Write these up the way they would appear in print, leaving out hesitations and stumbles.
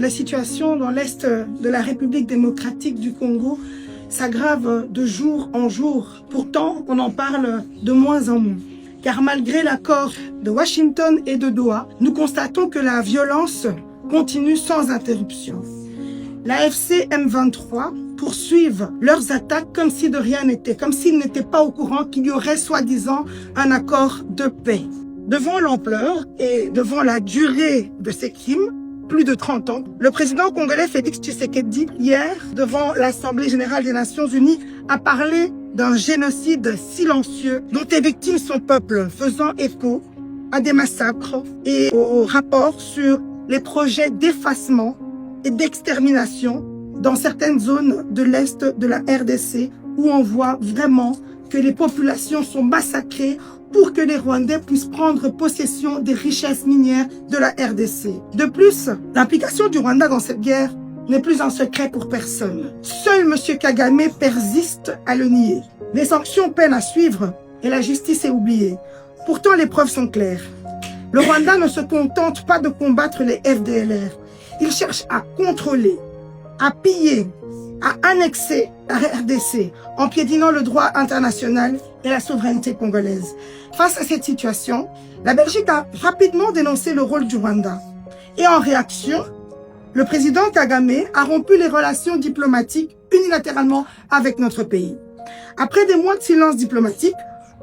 La situation dans l'Est de la République démocratique du Congo s'aggrave de jour en jour. Pourtant, on en parle de moins en moins. Car malgré l'accord de Washington et de Doha, nous constatons que la violence continue sans interruption. L'AFC M23 poursuivent leurs attaques comme si de rien n'était, comme s'ils n'étaient pas au courant qu'il y aurait soi-disant un accord de paix. Devant l'ampleur et devant la durée de ces crimes, plus de 30 ans, le président congolais Félix Tshisekedi, hier, devant l'Assemblée générale des Nations unies, a parlé d'un génocide silencieux dont est victime son peuple, faisant écho à des massacres et aux rapports sur les projets d'effacement et d'extermination dans certaines zones de l'Est de la RDC où on voit vraiment que les populations sont massacrées pour que les Rwandais puissent prendre possession des richesses minières de la RDC. De plus, l'implication du Rwanda dans cette guerre n'est plus un secret pour personne. Seul M. Kagame persiste à le nier. Les sanctions peinent à suivre et la justice est oubliée. Pourtant, les preuves sont claires. Le Rwanda ne se contente pas de combattre les FDLR. Il cherche à contrôler, à piller, à annexer la RDC en piétinant le droit international et la souveraineté congolaise. Face à cette situation, la Belgique a rapidement dénoncé le rôle du Rwanda. Et en réaction, le président Kagame a rompu les relations diplomatiques unilatéralement avec notre pays. Après des mois de silence diplomatique,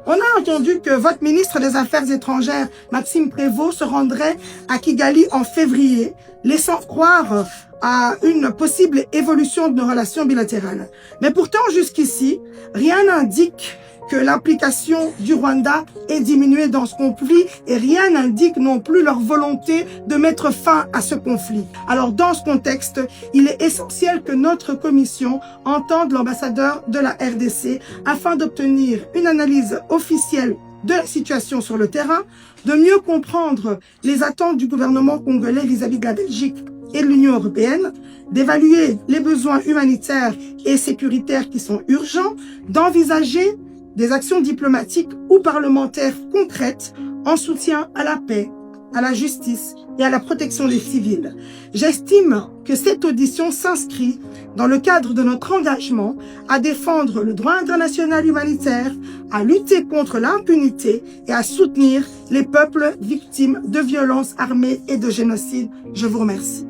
on a entendu que votre ministre des Affaires étrangères, Maxime Prévost, se rendrait à Kigali en février, laissant croire à une possible évolution de nos relations bilatérales. Mais pourtant, jusqu'ici, rien n'indique que l'implication du Rwanda est diminuée dans ce conflit et rien n'indique non plus leur volonté de mettre fin à ce conflit. Alors, dans ce contexte, il est essentiel que notre commission entende l'ambassadeur de la RDC afin d'obtenir une analyse officielle de la situation sur le terrain, de mieux comprendre les attentes du gouvernement congolais vis-à-vis de la Belgique et de l'Union européenne, d'évaluer les besoins humanitaires et sécuritaires qui sont urgents, d'envisager des actions diplomatiques ou parlementaires concrètes en soutien à la paix, à la justice et à la protection des civils. J'estime que cette audition s'inscrit dans le cadre de notre engagement à défendre le droit international humanitaire, à lutter contre l'impunité et à soutenir les peuples victimes de violences armées et de génocide. Je vous remercie.